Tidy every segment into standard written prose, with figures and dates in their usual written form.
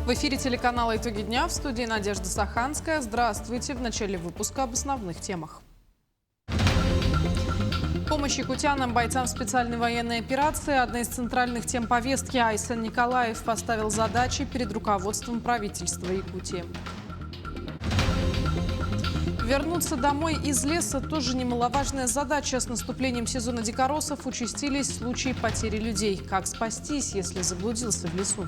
В эфире телеканала «Итоги дня», в студии Надежда Саханская. Здравствуйте. В начале выпуска об основных темах. Помощь якутянам, бойцам специальной военной операции – одна из центральных тем повестки. Айсен Николаев поставил задачи перед руководством правительства Якутии. Вернуться домой из леса – тоже немаловажная задача. С наступлением сезона дикоросов участились случаи потери людей. Как спастись, если заблудился в лесу?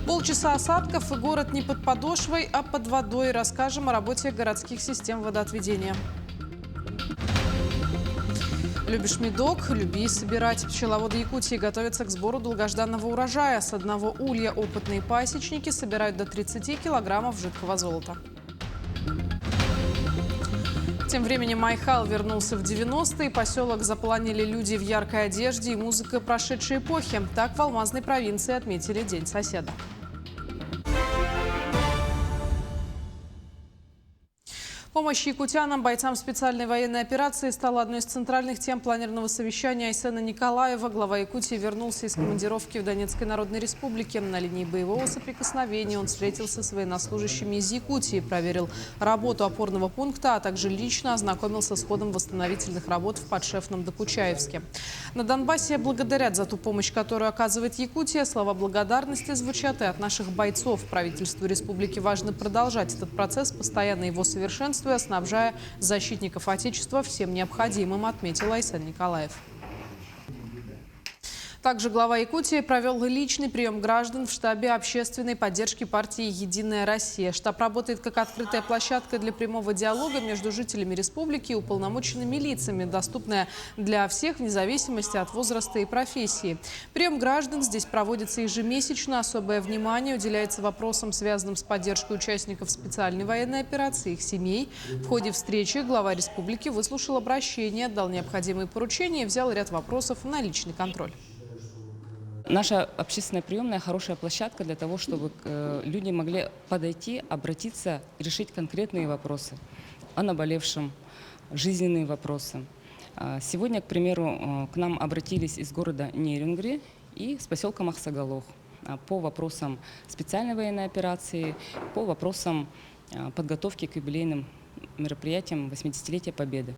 Полчаса осадков и город не под подошвой, а под водой. Расскажем о работе городских систем водоотведения. Любишь медок? Люби собирать. Пчеловоды Якутии готовятся к сбору долгожданного урожая. С одного улья опытные пасечники собирают до 30 килограммов жидкого золота. Тем временем Майхал вернулся в 90-е. Поселок заполонили люди в яркой одежде и музыка прошедшей эпохи. Так в Алмазной провинции отметили День соседа. Помощь якутянам, бойцам специальной военной операции стала одной из центральных тем планерного совещания Айсена Николаева. Глава Якутии вернулся из командировки в Донецкой Народной Республике. На линии боевого соприкосновения он встретился с военнослужащими из Якутии, проверил работу опорного пункта, а также лично ознакомился с ходом восстановительных работ в подшефном Докучаевске. На Донбассе благодарят за ту помощь, которую оказывает Якутия. Слова благодарности звучат и от наших бойцов. Правительству республики важно продолжать этот процесс, постоянно его совершенствовать, снабжая защитников Отечества всем необходимым, отметил Айсен Николаев. Также глава Якутии провел личный прием граждан в штабе общественной поддержки партии «Единая Россия». Штаб работает как открытая площадка для прямого диалога между жителями республики и уполномоченными лицами, доступная для всех вне зависимости от возраста и профессии. Прием граждан здесь проводится ежемесячно. Особое внимание уделяется вопросам, связанным с поддержкой участников специальной военной операции, их семей. В ходе встречи глава республики выслушал обращение, дал необходимые поручения и взял ряд вопросов на личный контроль. Наша общественная приемная – хорошая площадка для того, чтобы люди могли подойти, обратиться, решить конкретные вопросы о наболевшем, жизненные вопросы. Сегодня, к примеру, к нам обратились из города Нерюнгри и с поселка Махсагалох по вопросам специальной военной операции, по вопросам подготовки к юбилейным мероприятиям 80-летия Победы.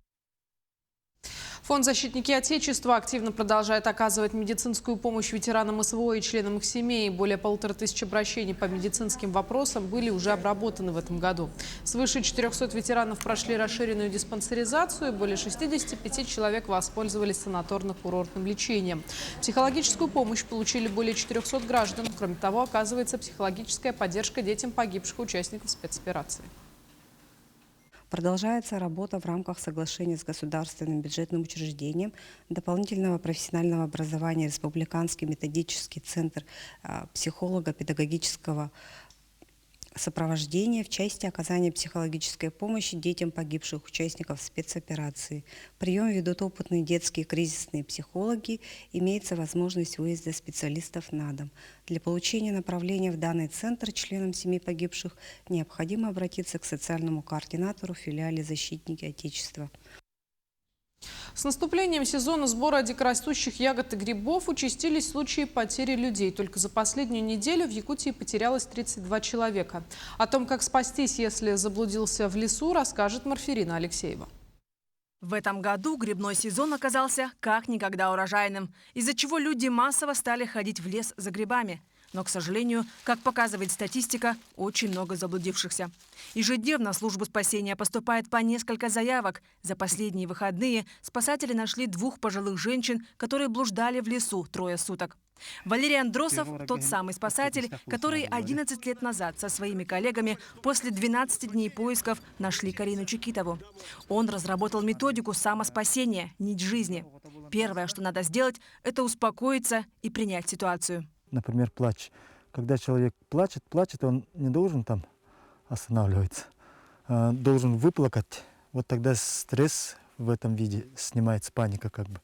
Фонд «Защитники Отечества» активно продолжает оказывать медицинскую помощь ветеранам СВО и членам их семей. Более 1500 обращений по медицинским вопросам были уже обработаны в этом году. Свыше 400 ветеранов прошли расширенную диспансеризацию, более 65 человек воспользовались санаторно-курортным лечением. Психологическую помощь получили более 400 граждан. Кроме того, оказывается психологическая поддержка детям погибших участников спецоперации. Продолжается работа в рамках соглашения с государственным бюджетным учреждением дополнительного профессионального образования Республиканский методический центр психолого-педагогического сопровождения в части оказания психологической помощи детям погибших участников спецоперации. Прием ведут опытные детские кризисные психологи. Имеется возможность выезда специалистов на дом. Для получения направления в данный центр членам семей погибших необходимо обратиться к социальному координатору в филиале «Защитники Отечества». С наступлением сезона сбора дикорастущих ягод и грибов участились случаи потери людей. Только за последнюю неделю в Якутии потерялось 32 человека. О том, как спастись, если заблудился в лесу, расскажет Марферина Алексеева. В этом году грибной сезон оказался как никогда урожайным, из-за чего люди массово стали ходить в лес за грибами. Но, к сожалению, как показывает статистика, очень много заблудившихся. Ежедневно в службу спасения поступает по несколько заявок. За последние выходные спасатели нашли 2 пожилых женщин, которые блуждали в лесу 3 суток. Валерий Андросов – тот самый спасатель, который 11 лет назад со своими коллегами после 12 дней поисков нашли Карину Чекитову. Он разработал методику самоспасения «Нить жизни». Первое, что надо сделать – это успокоиться и принять ситуацию. Например, плач. Когда человек плачет, он не должен там останавливаться, должен выплакать. Вот тогда стресс в этом виде снимается, паника как бы.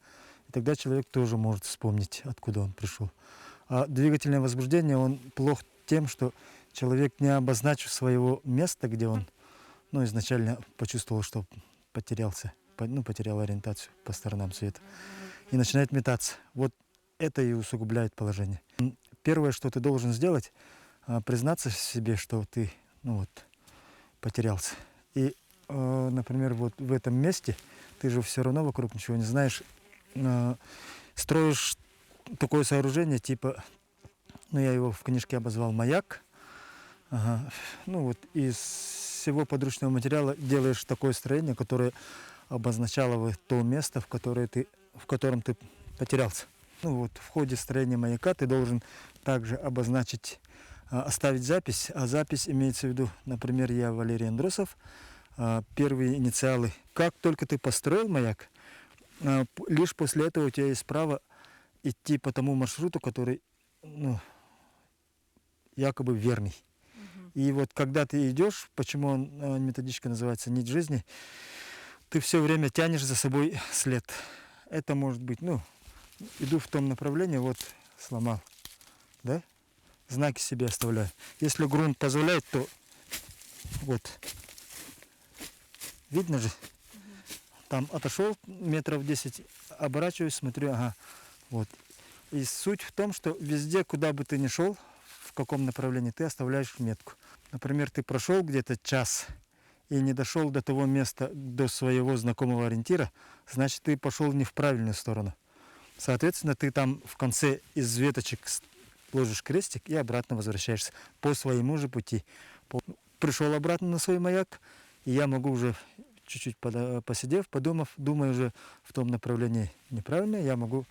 И тогда человек тоже может вспомнить, откуда он пришел. А двигательное возбуждение, он плох тем, что человек, не обозначив своего места, где он изначально почувствовал, что потерялся, потерял ориентацию по сторонам света, и начинает метаться. Вот это и усугубляет положение. первое, что ты должен сделать, признаться себе, что ты, ну вот, потерялся. И, например, вот в этом месте ты же все равно вокруг ничего не знаешь, строишь такое сооружение, типа, ну, я его в книжке обозвал «Маяк». Ага. Ну, вот из всего подручного материала делаешь такое строение, которое обозначало бы то место, в котором ты потерялся. Ну, вот в ходе строения маяка ты должен также обозначить, оставить запись, а запись имеется в виду, например, я Валерий Андросов, первые инициалы. Как только ты построил маяк, лишь после этого у тебя есть право идти по тому маршруту, который, ну, якобы верный. И вот когда ты идешь, почему методичка называется «Нить жизни», ты все время тянешь за собой след. Это может быть, ну, иду в том направлении, вот сломал, да? Знаки себе оставляю. Если грунт позволяет, то вот, видно же, там отошел метров 10, оборачиваюсь, смотрю, ага, вот. И суть в том, что везде, куда бы ты ни шел, в каком направлении, ты оставляешь метку. Например, ты прошел где-то час и не дошел до того места, до своего знакомого ориентира, значит, ты пошел не в правильную сторону. Соответственно, ты там в конце из веточек ложишь крестик и обратно возвращаешься по своему же пути. Пришел обратно на свой маяк, и я могу уже чуть-чуть посидев, подумав, думаю уже в том направлении неправильно, я могу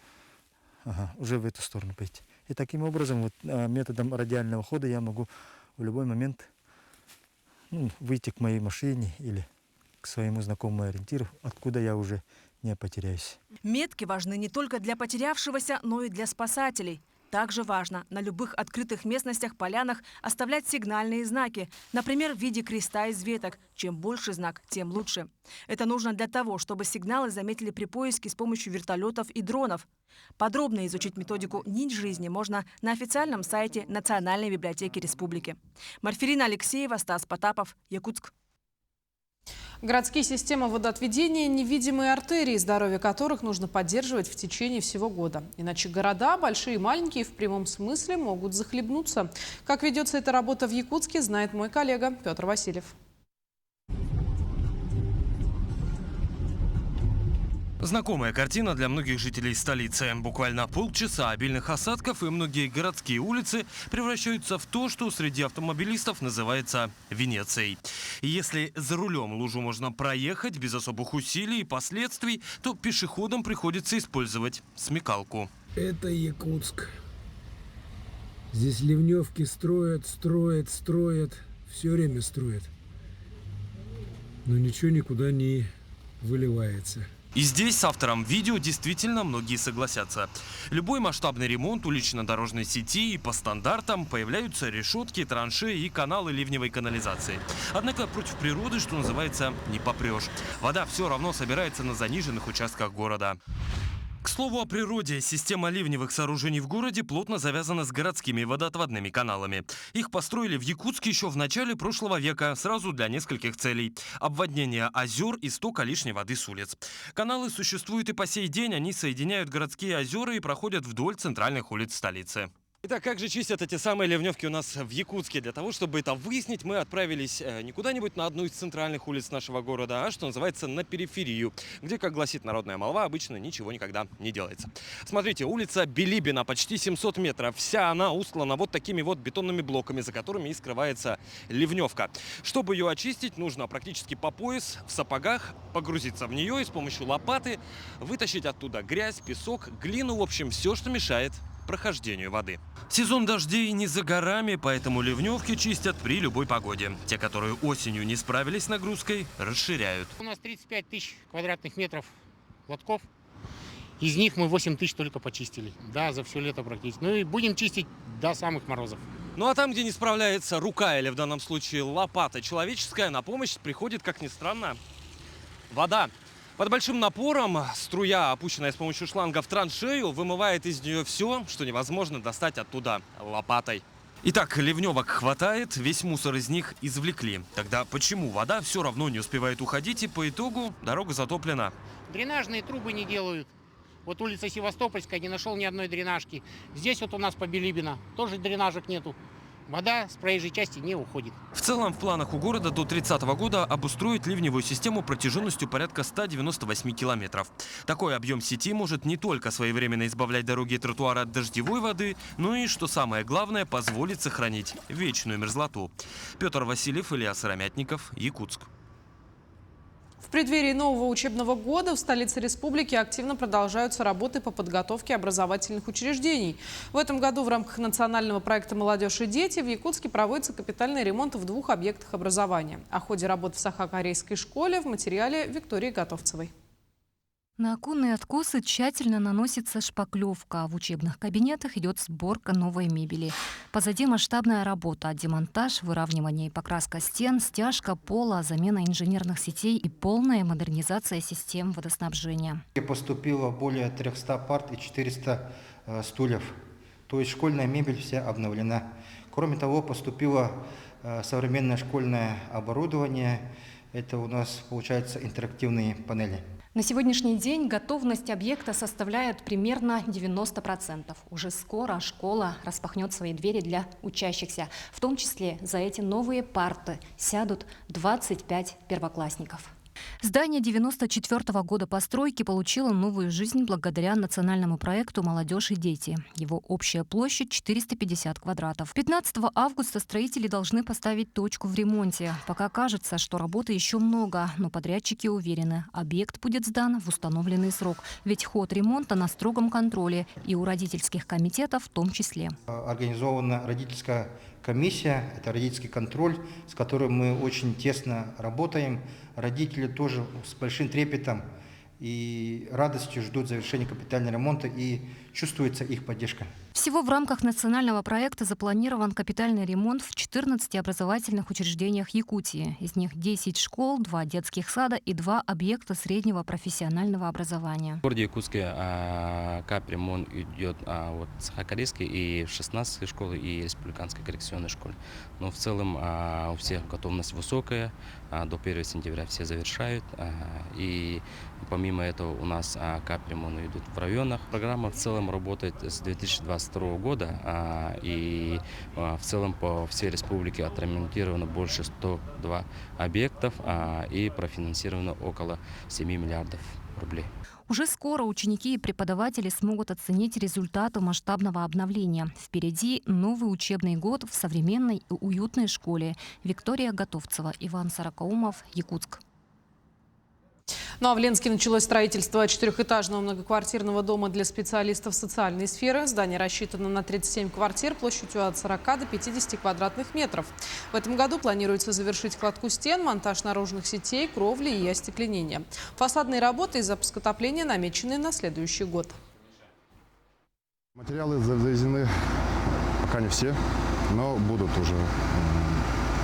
уже в эту сторону пойти. И таким образом, вот, методом радиального хода я могу в любой момент, ну, выйти к моей машине или к своему знакомому ориентиру, откуда я уже не потеряюсь. Метки важны не только для потерявшегося, но и для спасателей. Также важно на любых открытых местностях, полянах оставлять сигнальные знаки, например, в виде креста из веток. Чем больше знак, тем лучше. Это нужно для того, чтобы сигналы заметили при поиске с помощью вертолетов и дронов. Подробно изучить методику «Нить жизни» можно на официальном сайте Национальной библиотеки Республики. Марферина Алексеева, Стас Потапов, Якутск. Городские системы водоотведения – невидимые артерии, здоровье которых нужно поддерживать в течение всего года. Иначе города, большие и маленькие, в прямом смысле могут захлебнуться. Как ведется эта работа в Якутске, знает мой коллега Петр Васильев. Знакомая картина для многих жителей столицы. Буквально полчаса обильных осадков, и многие городские улицы превращаются в то, что среди автомобилистов называется Венецией. И если за рулем лужу можно проехать без особых усилий и последствий, то пешеходам приходится использовать смекалку. Это Якутск. Здесь ливневки строят. Все время строят. Но ничего никуда не выливается. И здесь с автором видео действительно многие согласятся. Любой масштабный ремонт улично-дорожной сети, и по стандартам появляются решетки, траншеи и каналы ливневой канализации. Однако против природы, что называется, не попрешь. Вода все равно собирается на заниженных участках города. К слову о природе, система ливневых сооружений в городе плотно завязана с городскими водоотводными каналами. Их построили в Якутске еще в начале прошлого века, сразу для нескольких целей. Обводнение озер и стока лишней воды с улиц. Каналы существуют и по сей день, они соединяют городские озера и проходят вдоль центральных улиц столицы. Итак, как же чистят эти самые ливневки у нас в Якутске? Для того, чтобы это выяснить, мы отправились не куда-нибудь на одну из центральных улиц нашего города, а, что называется, на периферию, где, как гласит народная молва, обычно ничего никогда не делается. Смотрите, улица Билибина, почти 700 метров. Вся она устлана вот такими вот бетонными блоками, за которыми и скрывается ливневка. Чтобы ее очистить, нужно практически по пояс в сапогах погрузиться в нее и с помощью лопаты вытащить оттуда грязь, песок, глину, в общем, все, что мешает прохождению воды. Сезон дождей не за горами, поэтому ливневки чистят при любой погоде. Те, которые осенью не справились с нагрузкой, расширяют. У нас 35 тысяч квадратных метров лотков. Из них мы 8 тысяч только почистили. Да, за все лето практически. Ну и будем чистить до самых морозов. Ну а там, где не справляется рука или в данном случае лопата человеческая, на помощь приходит, как ни странно, вода. Под большим напором струя, опущенная с помощью шланга в траншею, вымывает из нее все, что невозможно достать оттуда лопатой. Итак, ливневок хватает, весь мусор из них извлекли. Тогда почему вода все равно не успевает уходить, и по итогу дорога затоплена? Дренажные трубы не делают. Вот улица Севастопольская, не нашел ни одной дренажки. Здесь вот у нас по Билибина тоже дренажек нету. Вода с проезжей части не уходит. В целом, в планах у города до 30 года обустроить ливневую систему протяженностью порядка 198 километров. Такой объем сети может не только своевременно избавлять дороги и тротуары от дождевой воды, но и, что самое главное, позволит сохранить вечную мерзлоту. Петр Васильев, Илья Сыромятников, Якутск. В преддверии нового учебного года в столице республики активно продолжаются работы по подготовке образовательных учреждений. В этом году в рамках национального проекта «Молодежь и дети» в Якутске проводится капитальный ремонт в 2 объектах образования. О ходе работ в Саха-Корейской школе в материале Виктории Готовцевой. На оконные откосы тщательно наносится шпаклевка, а в учебных кабинетах идет сборка новой мебели. Позади масштабная работа: демонтаж, выравнивание и покраска стен, стяжка пола, замена инженерных сетей и полная модернизация систем водоснабжения. Поступило более 300 парт и 400 стульев. То есть школьная мебель вся обновлена. Кроме того, поступило современное школьное оборудование. Это у нас, получается, интерактивные панели. На сегодняшний день готовность объекта составляет примерно 90%. Уже скоро школа распахнет свои двери для учащихся. В том числе за эти новые парты сядут 25 первоклассников. Здание 1994 года постройки получило новую жизнь благодаря национальному проекту «Молодежь и дети». Его общая площадь 450 квадратов. 15 августа строители должны поставить точку в ремонте. Пока кажется, что работы еще много, но подрядчики уверены, объект будет сдан в установленный срок. Ведь ход ремонта на строгом контроле и у родительских комитетов в том числе. Организована родительская комиссия, это родительский контроль, с которым мы очень тесно работаем. Родители тоже с большим трепетом и радостью ждут завершения капитального ремонта, и чувствуется их поддержка. Всего в рамках национального проекта запланирован капитальный ремонт в 14 образовательных учреждениях Якутии. Из них 10 школ, 2 детских сада и 2 объекта среднего профессионального образования. В городе Якутске капремонт идет вот Саха-Корейской и в 16 школе и республиканской коррекционной школе. Но в целом у всех готовность высокая. До 1 сентября все завершают. И помимо этого у нас капремонты идут в районах. Программа в целом работает с 2022 года. И в целом по всей республике отремонтировано больше 102 объектов и профинансировано около 7 миллиардов рублей. Уже скоро ученики и преподаватели смогут оценить результаты масштабного обновления. Впереди новый учебный год в современной и уютной школе. Виктория Готовцева, Иван Сорокаумов, Якутск. Ну а в Ленске началось строительство 4-этажного многоквартирного дома для специалистов социальной сферы. Здание рассчитано на 37 квартир площадью от 40 до 50 квадратных метров. В этом году планируется завершить кладку стен, монтаж наружных сетей, кровли и остекление. Фасадные работы и запуск отопления намечены на следующий год. Материалы завезены пока не все, но будут уже.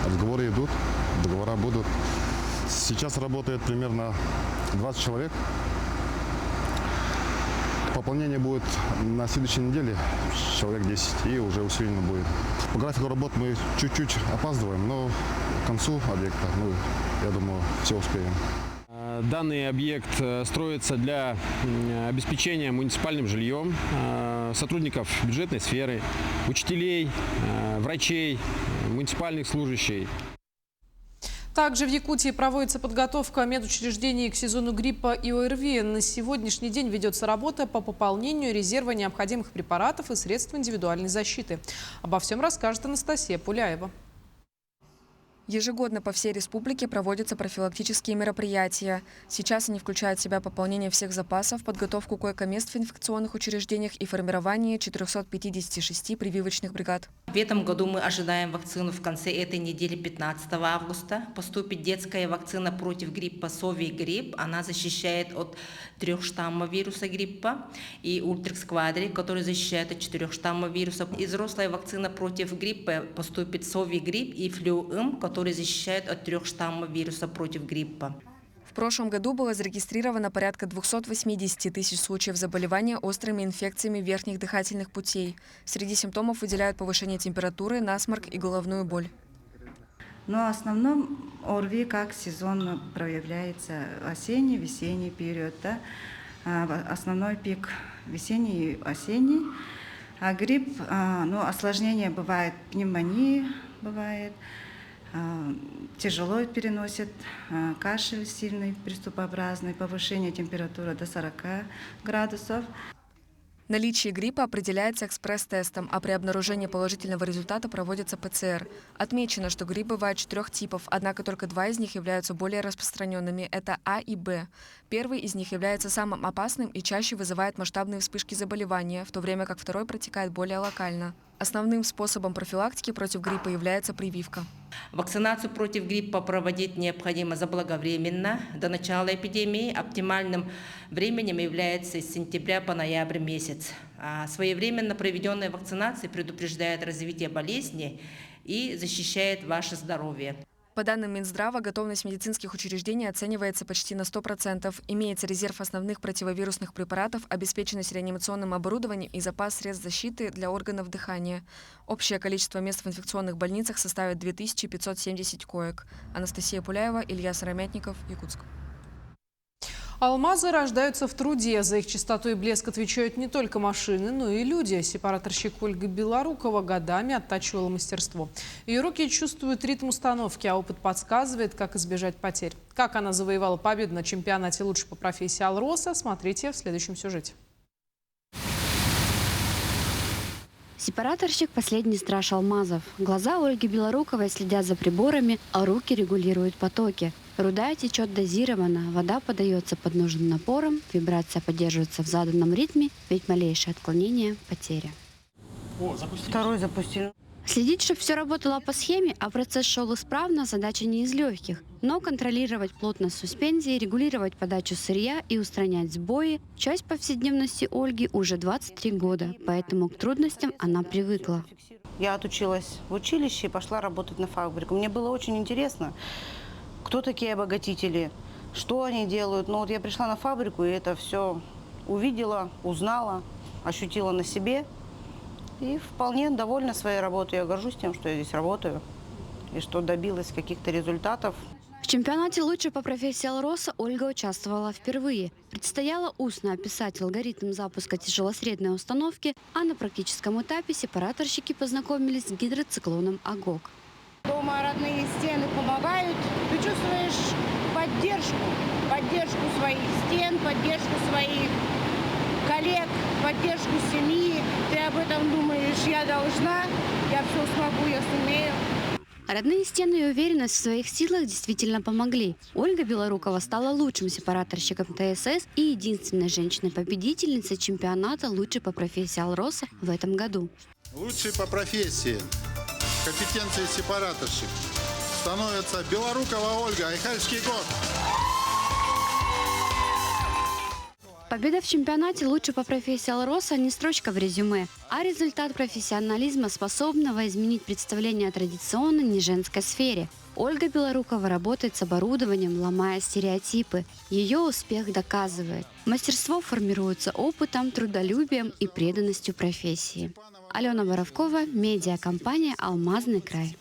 Разговоры идут, договора будут. Сейчас работает примерно 20 человек. Пополнение будет на следующей неделе, человек 10, и уже усиленно будет. По графику работ мы чуть-чуть опаздываем, но к концу объекта, я думаю, все успеем. Данный объект строится для обеспечения муниципальным жильем сотрудников бюджетной сферы, учителей, врачей, муниципальных служащих. Также в Якутии проводится подготовка медучреждений к сезону гриппа и ОРВИ. На сегодняшний день ведется работа по пополнению резерва необходимых препаратов и средств индивидуальной защиты. Обо всем расскажет Анастасия Пуляева. Ежегодно по всей республике проводятся профилактические мероприятия. Сейчас они включают в себя пополнение всех запасов, подготовку койко-мест в инфекционных учреждениях и формирование 456 прививочных бригад. В этом году мы ожидаем вакцину в конце этой недели, 15 августа. Поступит детская вакцина против гриппа Совигрипп. Она защищает от 3 штаммов вируса гриппа. И Ультрекс Квадри, который защищает от 4 штаммов вируса. И взрослая вакцина против гриппа поступит Совигрипп и Флюэм, которые защищают от 3 штаммов вируса против гриппа. В прошлом году было зарегистрировано порядка 280 тысяч случаев заболевания острыми инфекциями верхних дыхательных путей. Среди симптомов выделяют повышение температуры, насморк и головную боль. Но в основном ОРВИ как сезонно проявляется осенний, весенний период. Да? Основной пик весенний и осенний. А грипп, осложнения бывает, пневмония бывает, тяжело переносит, кашель сильный, приступообразный, повышение температуры до 40 градусов. Наличие гриппа определяется экспресс-тестом, а при обнаружении положительного результата проводится ПЦР. Отмечено, что грипп бывает 4 типов, однако только 2 из них являются более распространенными – это А и Б. Первый из них является самым опасным и чаще вызывает масштабные вспышки заболевания, в то время как второй протекает более локально. Основным способом профилактики против гриппа является прививка. Вакцинацию против гриппа проводить необходимо заблаговременно, до начала эпидемии. Оптимальным временем является с сентября по ноябрь месяц. Своевременно проведенная вакцинация предупреждает развитие болезни и защищает ваше здоровье. По данным Минздрава, готовность медицинских учреждений оценивается почти на 100%. Имеется резерв основных противовирусных препаратов, обеспеченность реанимационным оборудованием и запас средств защиты для органов дыхания. Общее количество мест в инфекционных больницах составит 2570 коек. Анастасия Пуляева, Илья Сыромятников, Якутск. Алмазы рождаются в труде. За их чистоту и блеск отвечают не только машины, но и люди. Сепараторщик Ольга Белорукова годами оттачивала мастерство. Ее руки чувствуют ритм установки, а опыт подсказывает, как избежать потерь. Как она завоевала победу на чемпионате «Лучше по профессии Алроса», смотрите в следующем сюжете. Сепараторщик – последний страж алмазов. Глаза Ольги Белоруковой следят за приборами, а руки регулируют потоки. Руда течет дозированно, вода подается под нужным напором, вибрация поддерживается в заданном ритме, ведь малейшее отклонение – потеря. Второй запустил. Следить, чтобы все работало по схеме, а процесс шел исправно, задача не из легких. Но контролировать плотность суспензии, регулировать подачу сырья и устранять сбои – часть повседневности Ольги уже 23 года, поэтому к трудностям она привыкла. Я отучилась в училище и пошла работать на фабрику. Мне было очень интересно, кто такие обогатители, что они делают. Но вот я пришла на фабрику и это все увидела, узнала, ощутила на себе. И вполне довольна своей работой. Я горжусь тем, что я здесь работаю и что добилась каких-то результатов. В чемпионате «Лучше по профессии Алроса» Ольга участвовала впервые. Предстояло устно описать алгоритм запуска тяжелосредной установки, а на практическом этапе сепараторщики познакомились с гидроциклоном «Агок». Дома родные стены помогают. Ты чувствуешь поддержку своих стен, поддержку своих коллег, поддержку семьи. Ты об этом думаешь, я должна, я все смогу, я сумею. Родные стены и уверенность в своих силах действительно помогли. Ольга Белорукова стала лучшим сепараторщиком ТСС и единственной женщиной-победительницей чемпионата «Лучше по профессии Алроса» в этом году. Лучшей по профессии, компетенции сепараторщик, становится Белорукова Ольга, Айхальский год. Победа в чемпионате «Лучше по профессии Алроса» не строчка в резюме, а результат профессионализма, способного изменить представление о традиционной неженской сфере. Ольга Белорукова работает с оборудованием, ломая стереотипы. Ее успех доказывает. Мастерство формируется опытом, трудолюбием и преданностью профессии. Алена Боровкова, медиакомпания «Алмазный край».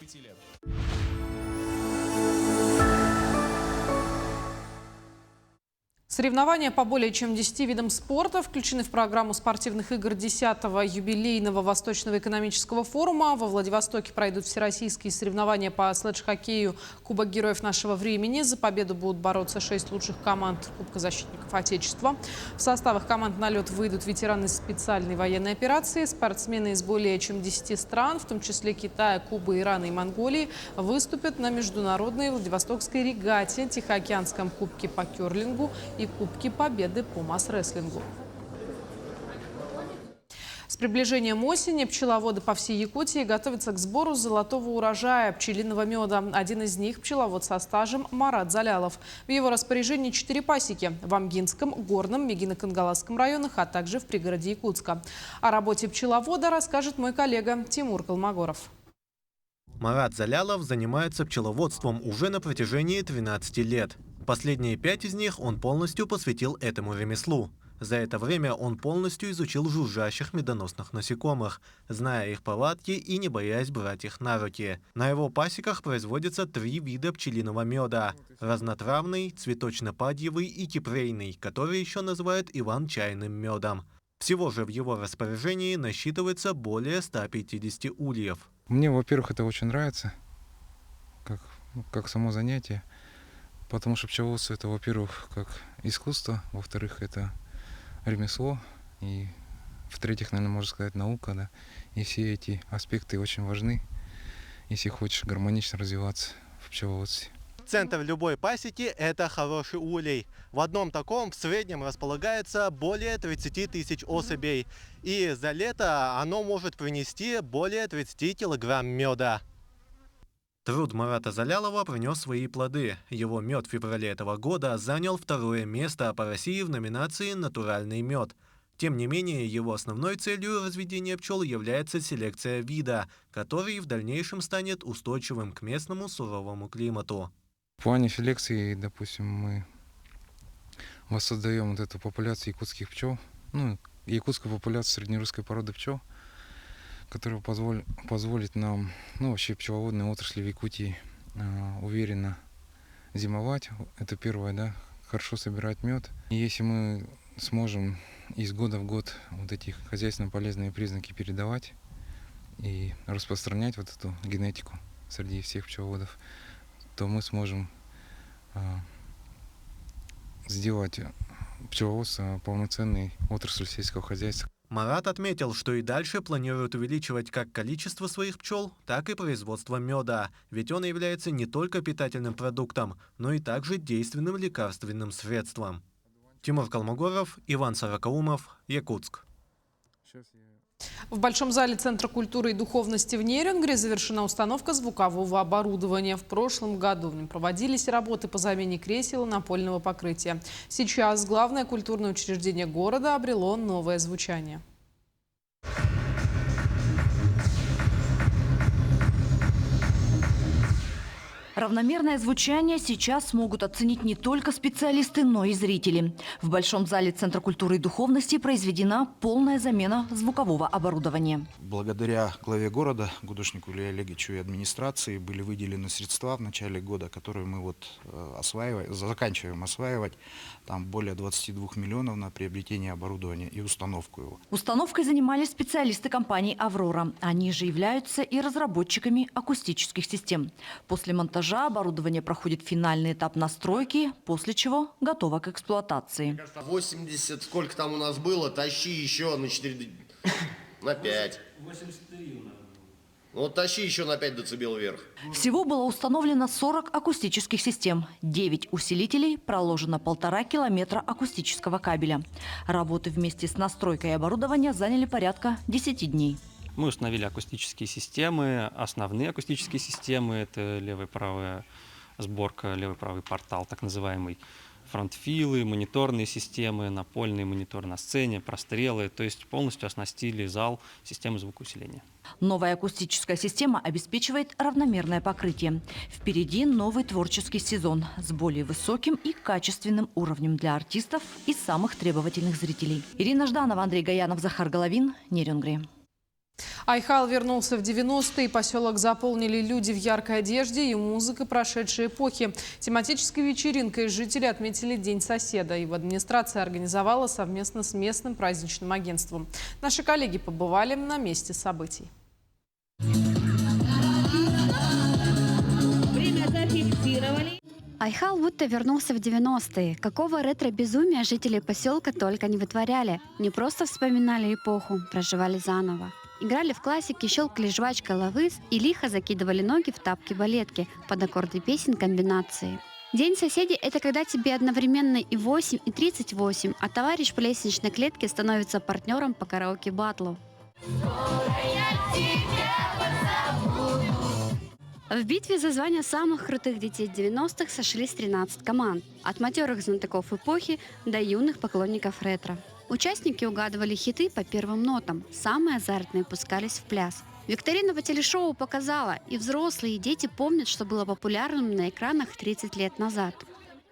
Соревнования по более чем 10 видам спорта включены в программу спортивных игр 10-го юбилейного Восточного экономического форума. Во Владивостоке пройдут всероссийские соревнования по следж-хоккею «Кубок героев нашего времени». За победу будут бороться 6 лучших команд Кубка защитников Отечества. В составах команд на лед выйдут ветераны специальной военной операции. Спортсмены из более чем 10 стран, в том числе Китая, Кубы, Ирана и Монголии, выступят на международной Владивостокской регате, Тихоокеанском кубке по керлингу и Кубки Победы по масс-рестлингу. С приближением осени пчеловоды по всей Якутии готовятся к сбору золотого урожая пчелиного меда. Один из них – пчеловод со стажем Марат Залялов. В его распоряжении 4 пасеки – в Амгинском, Горном, Мегино-Кангаласском районах, а также в пригороде Якутска. О работе пчеловода расскажет мой коллега Тимур Колмогоров. Марат Залялов занимается пчеловодством уже на протяжении 13 лет. Последние 5 из них он полностью посвятил этому ремеслу. За это время он полностью изучил жужжащих медоносных насекомых, зная их повадки и не боясь брать их на руки. На его пасеках производятся 3 вида пчелиного меда – разнотравный, цветочно-падьевый и кипрейный, который еще называют иван-чайным медом. Всего же в его распоряжении насчитывается более 150 ульев. Мне, во-первых, это очень нравится, как само занятие, потому что пчеловодство – это, во-первых, как искусство, во-вторых, это ремесло, и в-третьих, наверное, можно сказать, наука, да. И все эти аспекты очень важны, если хочешь гармонично развиваться в пчеловодстве. Центр любой пасеки – это хороший улей. В одном таком в среднем располагается более 30 тысяч особей. И за лето оно может принести более 30 килограмм меда. Труд Марата Залялова принес свои плоды. Его мед в феврале этого года занял 2-е место по России в номинации «Натуральный мед». Тем не менее, его основной целью разведения пчел является селекция вида, который в дальнейшем станет устойчивым к местному суровому климату. В плане селекции, допустим, мы воссоздаем вот эту популяцию якутских пчел, якутскую популяцию среднерусской породы пчел, которая позволит нам, вообще пчеловодной отрасли в Якутии уверенно зимовать. Это первое, да, хорошо собирать мед. И если мы сможем из года в год вот эти хозяйственно полезные признаки передавать и распространять вот эту генетику среди всех пчеловодов, то мы сможем сделать пчеловодство полноценной отраслью сельского хозяйства. Марат отметил, что и дальше планирует увеличивать как количество своих пчел, так и производство меда, ведь он является не только питательным продуктом, но и также действенным лекарственным средством. Тимур Калмогоров, Иван Сорокаумов, Якутск. В Большом зале Центра культуры и духовности в Нерюнгре завершена установка звукового оборудования. В прошлом году в нем проводились работы по замене кресел и напольного покрытия. Сейчас главное культурное учреждение города обрело новое звучание. Равномерное звучание сейчас смогут оценить не только специалисты, но и зрители. В Большом зале Центра культуры и духовности произведена полная замена звукового оборудования. Благодаря главе города, гудошнику Илье Олеговичу и администрации были выделены средства в начале года, которые мы заканчиваем осваивать. Там более 22 миллионов на приобретение оборудования и установку его. Установкой занимались специалисты компании «Аврора». Они же являются и разработчиками акустических систем. После монтажа оборудование проходит финальный этап настройки, после чего готово к эксплуатации. 80, сколько там у нас было, тащи еще на 4, на 5. 83 у нас. Вот тащи еще на 5 децибел вверх. Всего было установлено 40 акустических систем, 9 усилителей, проложено 1,5 километра акустического кабеля. Работы вместе с настройкой оборудования заняли порядка 10 дней. Мы установили акустические системы, основные акустические системы, это левая-правая сборка, левый-правый портал, так называемый, фронтфилы, мониторные системы, напольный монитор на сцене, прострелы, то есть полностью оснастили зал системой звукоусиления. Новая акустическая система обеспечивает равномерное покрытие. Впереди новый творческий сезон с более высоким и качественным уровнем для артистов и самых требовательных зрителей. Ирина Жданова, Андрей Гаянов, Захар Головин, Нерюнгри. Айхал вернулся в 90-е. Поселок заполнили люди в яркой одежде и музыка прошедшей эпохи. Тематической вечеринкой жители отметили День соседа. И в администрации организовала совместно с местным праздничным агентством. Наши коллеги побывали на месте событий. Время зафиксировали. Айхал будто вернулся в 90-е. Какого ретро-безумия жители поселка только не вытворяли. Не просто вспоминали эпоху, проживали заново. Играли в классики, щелкали жвачкой лавыз и лихо закидывали ноги в тапки-балетки под аккорды песен комбинации. День соседей – это когда тебе одновременно и 8, и 38, а товарищ по лестничной клетке становится партнером по караоке-баттлу. В битве за звание самых крутых детей 90-х сошлись 13 команд. От матерых знатоков эпохи до юных поклонников ретро. Участники угадывали хиты по первым нотам. Самые азартные пускались в пляс. Викторина по телешоу показала, и взрослые, и дети помнят, что было популярным на экранах 30 лет назад.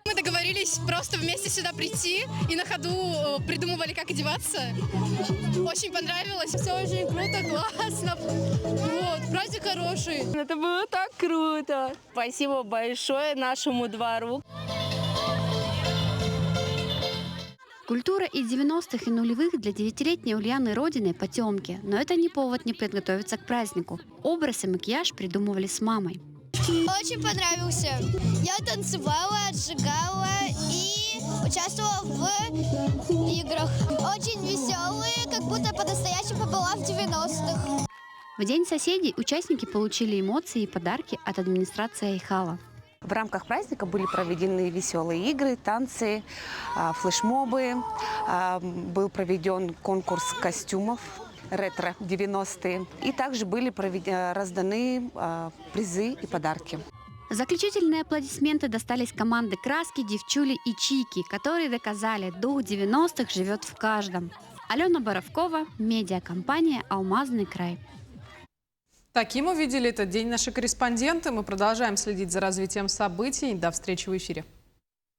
Мы договорились просто вместе сюда прийти и на ходу придумывали, как одеваться. Очень понравилось. Все очень круто, классно. Вот, праздник хороший. Это было так круто. Спасибо большое нашему двору. Культура и 90-х и нулевых для 9-летней Ульяны Родиной потемки, но это не повод не подготовиться к празднику. Образ и макияж придумывали с мамой. Очень понравился. Я танцевала, отжигала и участвовала в играх. Очень веселые, как будто по-настоящему была в 90-х. В День соседей участники получили эмоции и подарки от администрации Айхала. В рамках праздника были проведены веселые игры, танцы, флешмобы. Был проведен конкурс костюмов ретро 90-е. И также были разданы призы и подарки. Заключительные аплодисменты достались команды «Краски», «Девчули» и «Чики», которые доказали, дух 90-х живет в каждом. Алена Боровкова, медиакомпания «Алмазный край». Таким увидели этот день наши корреспонденты. Мы продолжаем следить за развитием событий. До встречи в эфире.